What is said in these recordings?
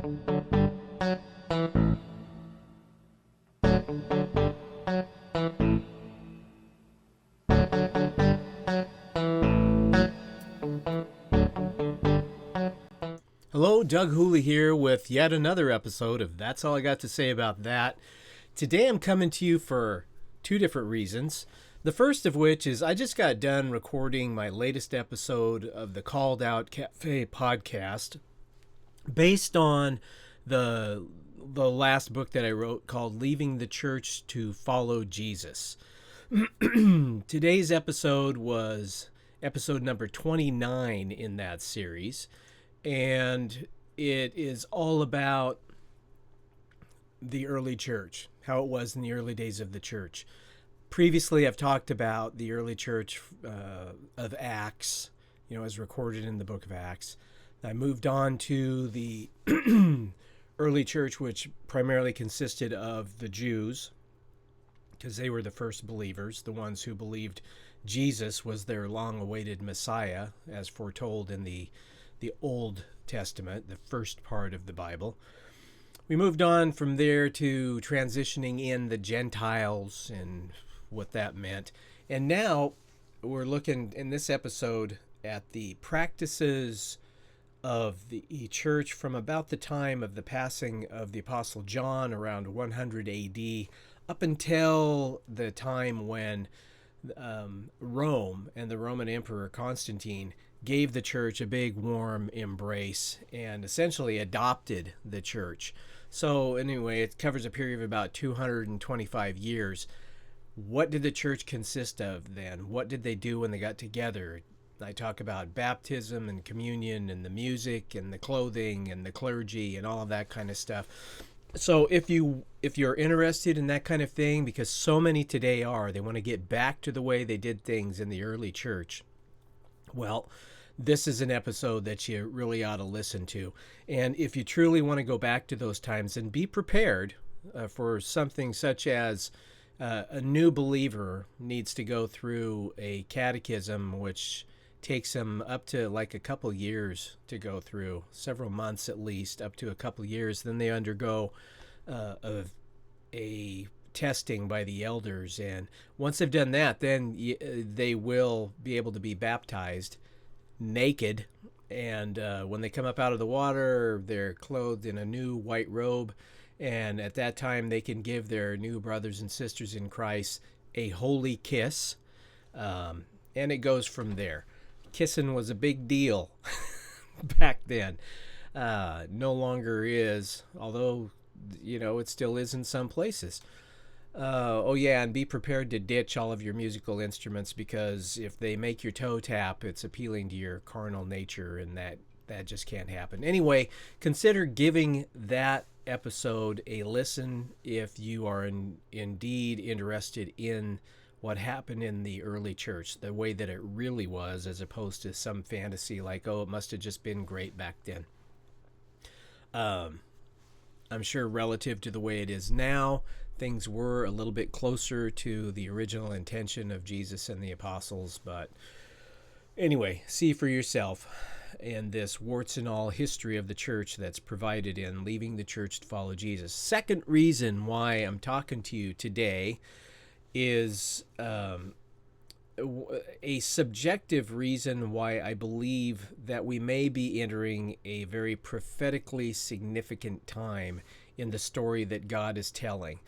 Hello, Doug Hooley here with yet another episode of That's All I Got to Say About That. Today I'm coming to you for two different reasons. The first of which is I just got done recording my latest episode of the Called Out Cafe podcast based on the last book that I wrote called Leaving the Church to Follow Jesus. Today's episode was episode number 29 in that series. And it is all about the early church, how it was in the early days of the church. Previously, I've talked about the early church of Acts, as recorded in the book of Acts. I moved on to the early church, which primarily consisted of the Jews, because they were the first believers, the ones who believed Jesus was their long-awaited Messiah, as foretold in the Old Testament, the first part of the Bible. We moved on from there to transitioning in the Gentiles and what that meant. And now we're looking in this episode at the practices of the church from about the time of the passing of the Apostle John around 100 AD up until the time when Rome and the Roman Emperor Constantine gave the church a big warm embrace and essentially adopted the church. So anyway, it covers a period of about 225 years. What did the church consist of then? What did they do when they got together? I talk about baptism and communion and the music and the clothing and the clergy and all of that kind of stuff. So if you're interested in that kind of thing, because so many today they want to get back to the way they did things in the early church. Well, this is an episode that you really ought to listen to. And if you truly want to go back to those times, and be prepared for something such as a new believer needs to go through a catechism, which takes them up to like a couple years to go through, several months at least, up to a couple years. Then they undergo a testing by the elders. And once they've done that, then they will be able to be baptized naked, and when they come up out of the water, they're clothed in a new white robe, and at that time they can give their new brothers and sisters in Christ a holy kiss, and it goes from there. Kissing was a big deal back then. No longer is, although it still is in some places. And be prepared to ditch all of your musical instruments, because if they make your toe tap, it's appealing to your carnal nature, and that just can't happen. Anyway, consider giving that episode a listen if you are indeed interested in what happened in the early church, the way that it really was, as opposed to some fantasy like, it must have just been great back then. I'm sure relative to the way it is now, things were a little bit closer to the original intention of Jesus and the apostles. But anyway, see for yourself in this warts and all history of the church that's provided in Leaving the Church to Follow Jesus. Second reason why I'm talking to you today is a subjective reason why I believe that we may be entering a very prophetically significant time in the story that God is telling.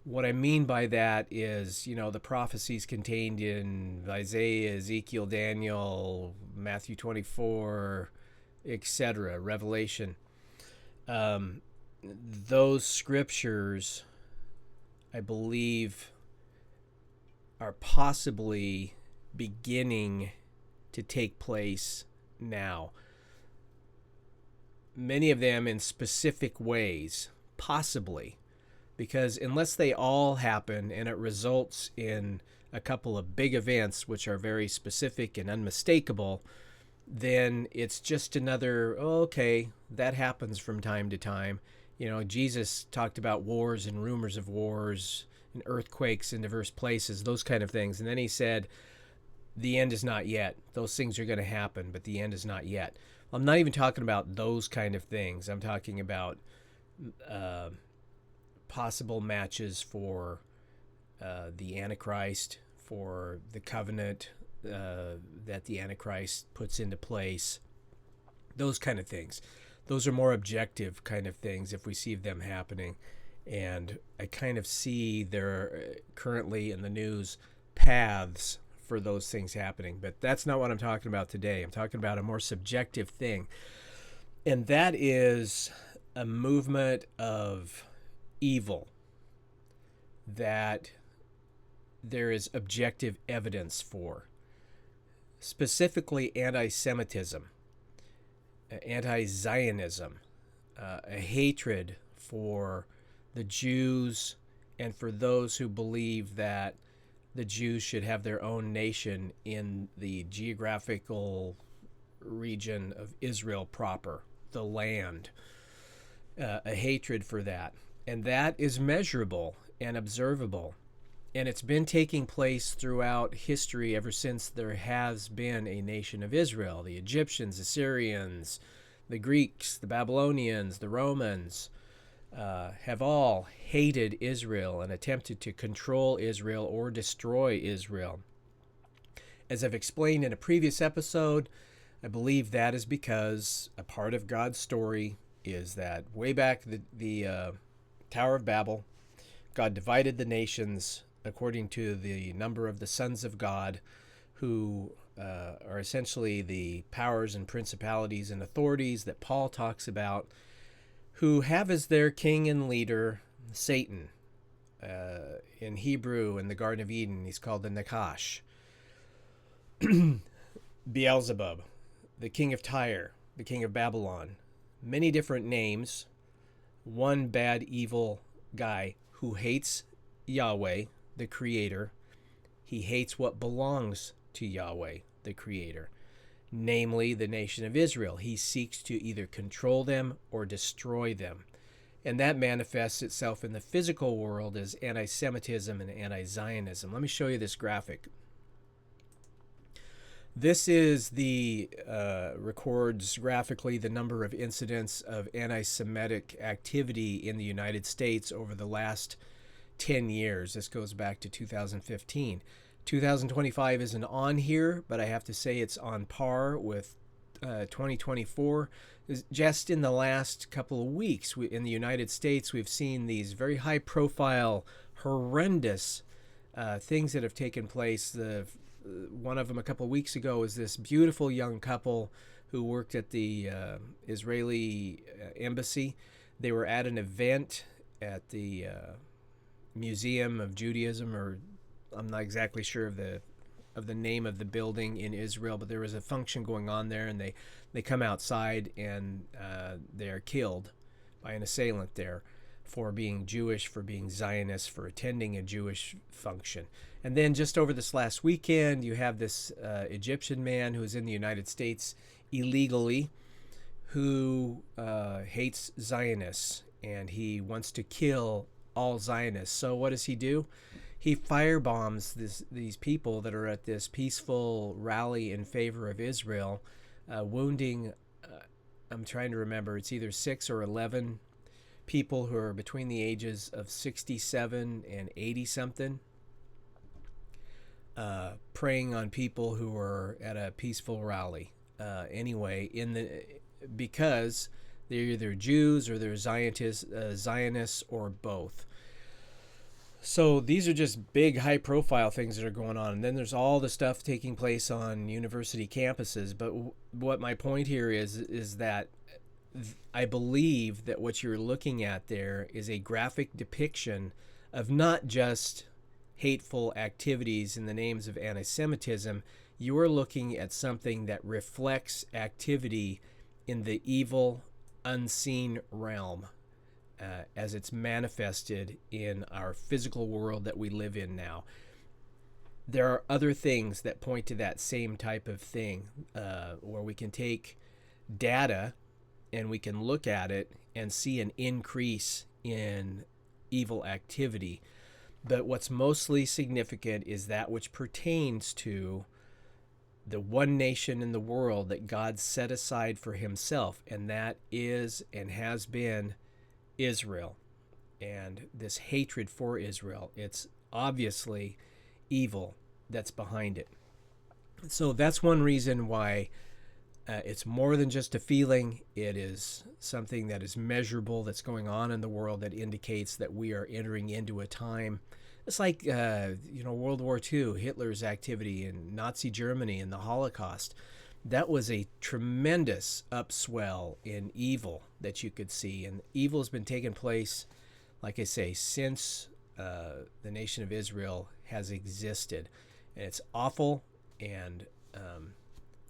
What I mean by that is, the prophecies contained in Isaiah, Ezekiel, Daniel, Matthew 24, etc., Revelation. Those scriptures, I believe, are possibly beginning to take place now. Many of them in specific ways, possibly. Because unless they all happen and it results in a couple of big events which are very specific and unmistakable, then it's just another, that happens from time to time. Jesus talked about wars and rumors of wars and earthquakes in diverse places, those kind of things. And then he said, the end is not yet. Those things are going to happen, but the end is not yet. I'm not even talking about those kind of things. I'm talking about uh, possible matches for the Antichrist, for the covenant that the Antichrist puts into place, those kind of things. Those are more objective kind of things if we see them happening. And I kind of see there currently in the news paths for those things happening. But that's not what I'm talking about today. I'm talking about a more subjective thing. And that is a movement of evil that there is objective evidence for. Specifically, anti-Semitism, anti-Zionism, a hatred for the Jews and for those who believe that the Jews should have their own nation in the geographical region of Israel proper, the land, a hatred for that. And that is measurable and observable. And it's been taking place throughout history ever since there has been a nation of Israel. The Egyptians, the Syrians, the Greeks, the Babylonians, the Romans have all hated Israel and attempted to control Israel or destroy Israel. As I've explained in a previous episode, I believe that is because a part of God's story is that way back the Tower of Babel, God divided the nations according to the number of the sons of God, who are essentially the powers and principalities and authorities that Paul talks about, who have as their king and leader Satan. In Hebrew, in the Garden of Eden, he's called the Nakash. Beelzebub, the king of Tyre, the king of Babylon. Many different names. One bad, evil guy who hates Yahweh, the Creator. He hates what belongs to Yahweh, the Creator, namely the nation of Israel. He seeks to either control them or destroy them. And that manifests itself in the physical world as anti-Semitism and anti-Zionism. Let me show you this graphic. This is records graphically the number of incidents of anti-Semitic activity in the United States over the last 10 years. This goes back to 2015. 2025 isn't on here, but I have to say it's on par with 2024. Just in the last couple of weeks in the United States, we've seen these very high-profile, horrendous things that have taken place. One of them a couple of weeks ago is this beautiful young couple who worked at the Israeli embassy. They were at an event at the Museum of Judaism, or I'm not exactly sure of the name of the building in Israel, but there was a function going on there, and they come outside and they are killed by an assailant there for being Jewish, for being Zionist, for attending a Jewish function. And then just over this last weekend, you have this Egyptian man who is in the United States illegally, who hates Zionists, and he wants to kill all Zionists. So what does he do? He firebombs these people that are at this peaceful rally in favor of Israel, wounding, I'm trying to remember, it's either 6 or 11 people who are between the ages of 67 and 80-something, preying on people who are at a peaceful rally. Because they're either Jews or they're Zionists or both. So these are just big, high-profile things that are going on. And then there's all the stuff taking place on university campuses. But what my point here is that I believe that what you're looking at there is a graphic depiction of not just hateful activities in the names of anti-Semitism. You are looking at something that reflects activity in the evil, unseen realm. As it's manifested in our physical world that we live in now. There are other things that point to that same type of thing, where we can take data and we can look at it and see an increase in evil activity. But what's mostly significant is that which pertains to the one nation in the world that God set aside for himself, and that is and has been Israel. And this hatred for Israel, it's obviously evil that's behind it. So that's one reason why it's more than just a feeling. It is something that is measurable that's going on in the world that indicates that we are entering into a time. It's like, World War II, Hitler's activity in Nazi Germany and the Holocaust. That was a tremendous upswell in evil that you could see. And evil has been taking place, like I say, since the nation of Israel has existed. And it's awful, and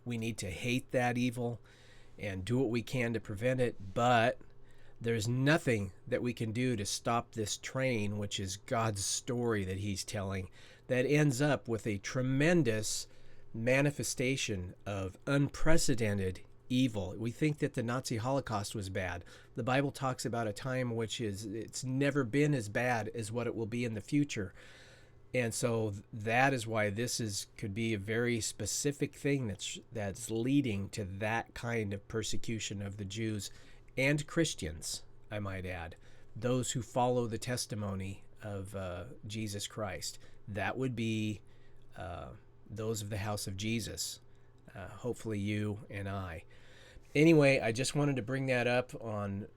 we need to hate that evil and do what we can to prevent it. But there's nothing that we can do to stop this train, which is God's story that he's telling, that ends up with a tremendous manifestation of unprecedented evil. We think that the Nazi Holocaust was bad. The Bible talks about a time which it's never been as bad as what it will be in the future. And so that is why could be a very specific thing that's leading to that kind of persecution of the Jews and Christians, I might add, those who follow the testimony of Jesus Christ. That would be those of the house of Jesus, hopefully you and I. Anyway, I just wanted to bring that up on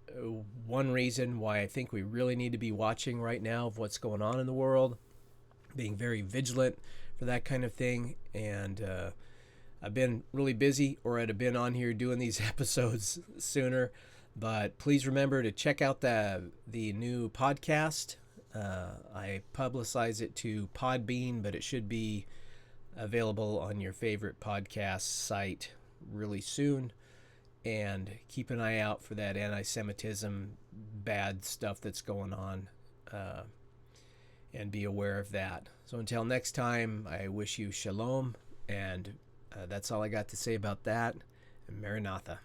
one reason why I think we really need to be watching right now of what's going on in the world, being very vigilant for that kind of thing. And I've been really busy, or I'd have been on here doing these episodes sooner. But please remember to check out the new podcast. I publicize it to Podbean, but it should be available on your favorite podcast site really soon. And keep an eye out for that anti-Semitism, bad stuff that's going on, and be aware of that. So until next time, I wish you shalom, and that's all I got to say about that. And Maranatha.